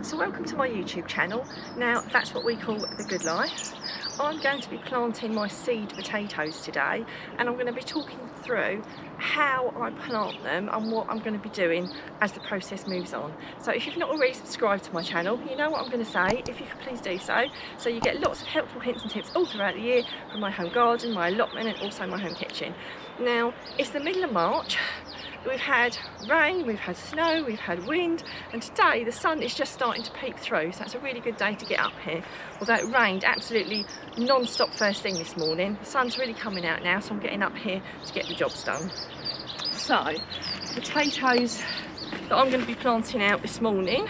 So welcome to my YouTube channel. Now that's what we call the good life. I'm going to be planting my seed potatoes today, and I'm going to be talking through how I plant them and what I'm going to be doing as the process moves on. So if you've not already subscribed to my channel, you know what I'm going to say. If you could please do so you get lots of helpful hints and tips all throughout the year from my home garden, my allotment and also my home kitchen. Now it's the middle of March. We've had rain, we've had snow, we've had wind, and today the sun is just starting to peek through, so it's a really good day to get up here. Although it rained absolutely non-stop first thing this morning, the sun's really coming out now, so I'm getting up here to get the jobs done. So, potatoes that I'm going to be planting out this morning,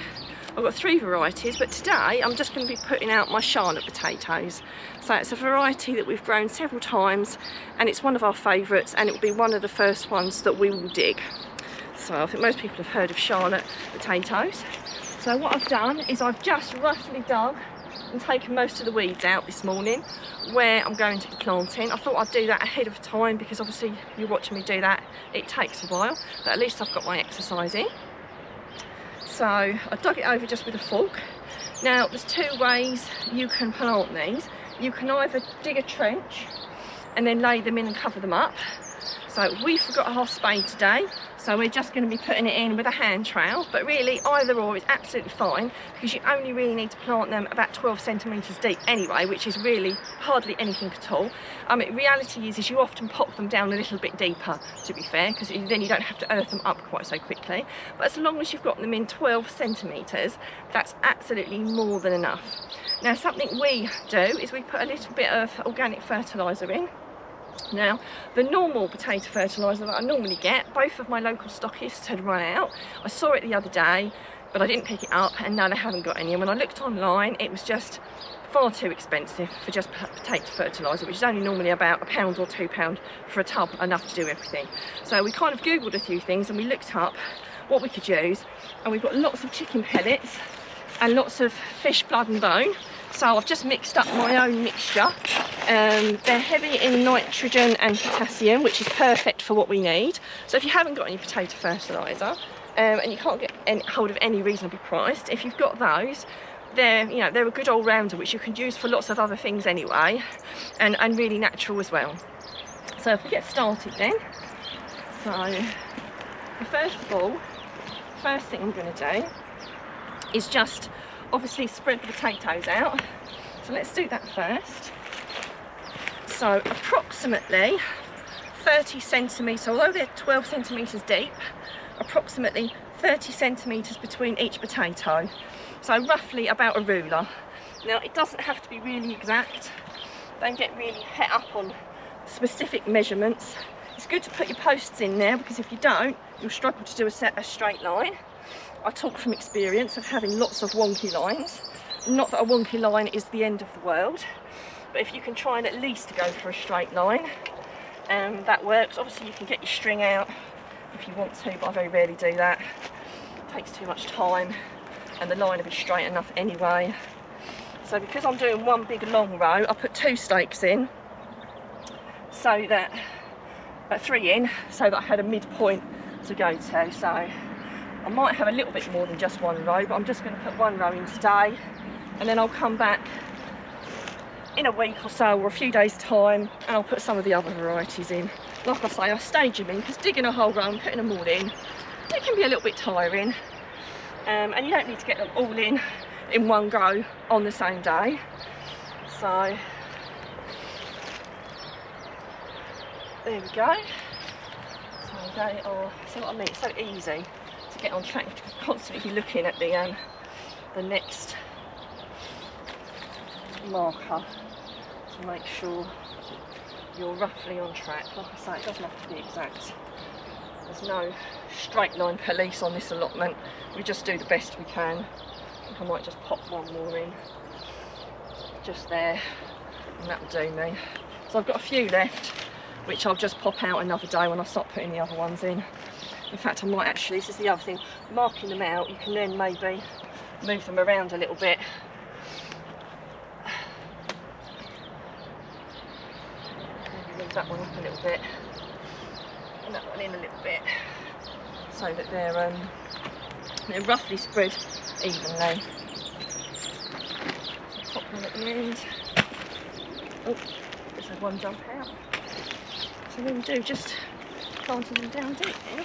I've got 3 varieties, but today I'm just going to be putting out my Charlotte potatoes. So it's a variety that we've grown several times, and it's one of our favourites, and it will be one of the first ones that we will dig. So I think most people have heard of Charlotte potatoes. So what I've done is I've just roughly dug and taken most of the weeds out this morning where I'm going to be planting. I thought I'd do that ahead of time because obviously you're watching me do that, it takes a while, but at least I've got my exercise in. So I dug it over just with a fork. Now there's 2 ways you can plant these. You can either dig a trench and then lay them in and cover them up. So we forgot our spade today, so we're just going to be putting it in with a hand trowel, but really either or is absolutely fine because you only really need to plant them about 12 centimetres deep anyway, which is really hardly anything at all. Reality is you often pop them down a little bit deeper, to be fair, because then you don't have to earth them up quite so quickly. But as long as you've got them in 12 centimetres, that's absolutely more than enough. Now something we do is we put a little bit of organic fertilizer in. Now the normal potato fertiliser that I normally get, both of my local stockists had run out. I saw it the other day but I didn't pick it up, and now they haven't got any, and when I looked online it was just far too expensive for just potato fertiliser, which is only normally about £1 or £2 for a tub, enough to do everything. So we kind of googled a few things and we looked up what we could use, and we've got lots of chicken pellets and lots of fish blood and bone. So I've just mixed up my own mixture. They're heavy in nitrogen and potassium, which is perfect for what we need. So if you haven't got any potato fertiliser and you can't get hold of any reasonably priced, if you've got those, they're a good all-rounder which you can use for lots of other things anyway, and really natural as well. So if we get started then, so first of all, first thing I'm going to do is just obviously spread the potatoes out. So let's do that first. So approximately 30 centimetres, although they're 12 centimetres deep, approximately 30 centimetres between each potato. So roughly about a ruler. Now it doesn't have to be really exact. Don't get really het up on specific measurements. It's good to put your posts in there because if you don't, you'll struggle to do a straight line. I talk from experience of having lots of wonky lines. Not that a wonky line is the end of the world, but if you can try and at least go for a straight line, that works. Obviously you can get your string out if you want to, but I very rarely do that. It takes too much time and the line will be straight enough anyway. So because I'm doing one big long row, I put 2 stakes in, so that 3 in, so that I had a midpoint to go to. So I might have a little bit more than just 1 row, but I'm just going to put 1 row in today, and then I'll come back in a week or so or a few days time and I'll put some of the other varieties in. Like I say, I stage them in because digging a whole row and putting them all in, it can be a little bit tiring, and you don't need to get them all in one go on the same day. So there we go. So they are, see what I mean, it's so easy to get on track. You can constantly be looking at the next marker to make sure you're roughly on track. Like I say, it doesn't have to be exact. There's no straight line police on this allotment. We just do the best we can. I think I might just pop 1 more in just there, and that'll do me. So I've got a few left which I'll just pop out another day when I start putting the other ones in. In fact, I might actually, this is the other thing, marking them out, you can then maybe move them around a little bit. Maybe move that one up a little bit, and that one in a little bit, so that they're roughly spread evenly. So pop them at the end. Oh, just had one jump out. So then we do just planting them down deep here.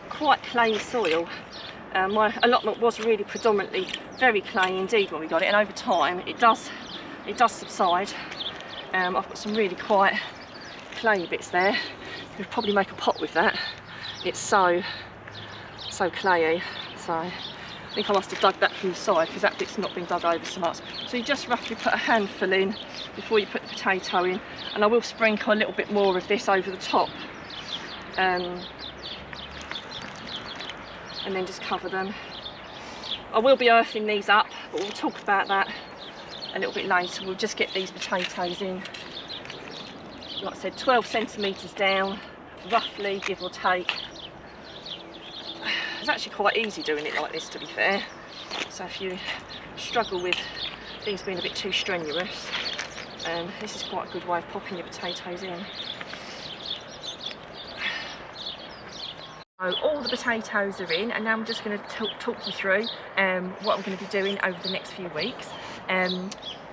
Quite clay soil. My allotment was really predominantly very clay indeed when we got it, and over time it does subside. I've got some really quite clay bits there. You could probably make a pot with that. It's so clayey. So I think I must have dug that from the side because that bit's not been dug over so much. So you just roughly put a handful in before you put the potato in, and I will sprinkle a little bit more of this over the top. And then just cover them. I will be earthing these up, but we'll talk about that a little bit later. We'll just get these potatoes in, like I said, 12 centimetres down, roughly, give or take. It's actually quite easy doing it like this, to be fair. So if you struggle with things being a bit too strenuous, this is quite a good way of popping your potatoes in. So all the potatoes are in, and now I'm just going to talk you through what I'm going to be doing over the next few weeks.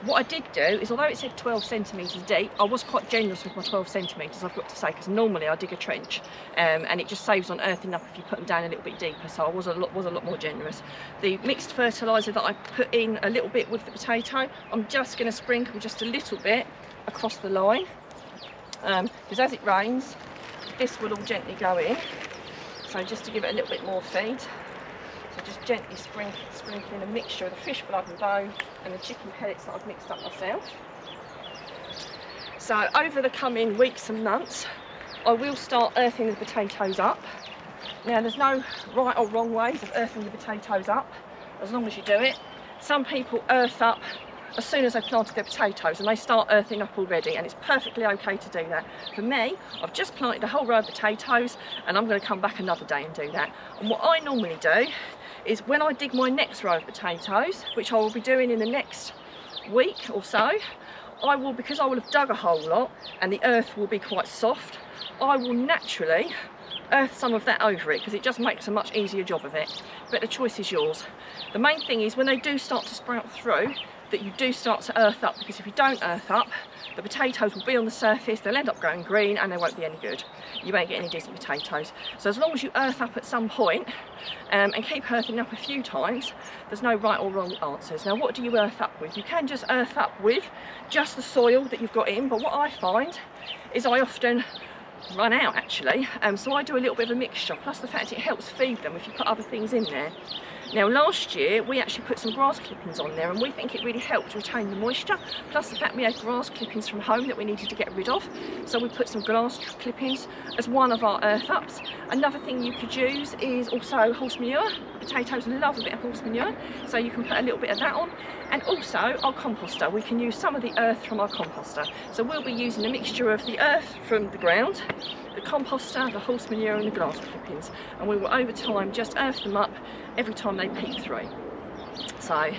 What I did do is, although it said 12 centimetres deep, I was quite generous with my 12 centimetres, I've got to say, because normally I dig a trench and it just saves on earthing up if you put them down a little bit deeper, so I was a lot more generous. The mixed fertiliser that I put in a little bit with the potato, I'm just going to sprinkle just a little bit across the line, because as it rains, this will all gently go in. So just to give it a little bit more feed, so just gently sprinkling a mixture of the fish blood and bone and the chicken pellets that I've mixed up myself. So over the coming weeks and months, I will start earthing the potatoes up. Now there's no right or wrong ways of earthing the potatoes up, as long as you do it. Some people earth up as soon as they've planted their potatoes and they start earthing up already, and it's perfectly okay to do that. For me, I've just planted a whole row of potatoes and I'm going to come back another day and do that. And what I normally do is, when I dig my next row of potatoes, which I will be doing in the next week or so, because I will have dug a whole lot and the earth will be quite soft, I will naturally earth some of that over it, because it just makes a much easier job of it. But the choice is yours. The main thing is, when they do start to sprout through, that you do start to earth up, because if you don't earth up, the potatoes will be on the surface, they'll end up going green and they won't be any good. You won't get any decent potatoes. So as long as you earth up at some point, and keep earthing up a few times, there's no right or wrong answers. Now, what do you earth up with? You can just earth up with just the soil that you've got in, but what I find is I often run out, actually, so I do a little bit of a mixture, plus the fact it helps feed them if you put other things in there. Now, last year we actually put some grass clippings on there, and we think it really helped retain the moisture, plus the fact we had grass clippings from home that we needed to get rid of, so we put some grass clippings as one of our earth ups. Another thing you could use is also horse manure. Potatoes love a bit of horse manure, so you can put a little bit of that on. And also our composter, we can use some of the earth from our composter. So we'll be using a mixture of the earth from the ground, the composter, the horse manure and the grass clippings, and we will over time just earth them up every time they peek through. So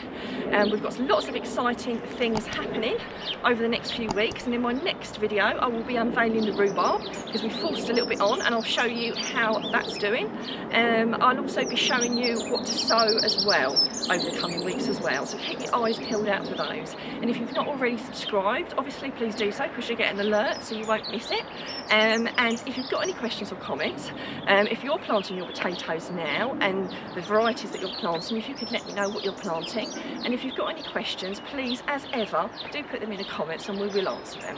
we've got lots of exciting things happening over the next few weeks, and in my next video I will be unveiling the rhubarb, because we forced a little bit on, and I'll show you how that's doing. I'll also be showing you what to sow as well over the coming weeks as well, so keep your eyes peeled out for those. And if you've not already subscribed, obviously please do so, because you'll get an alert so you won't miss it. And if you've got any questions or comments, if you're planting your potatoes now and the varieties that you're planting, if you could let me know what you're planting, and if you've got any questions, please, as ever, do put them in the comments and we will answer them.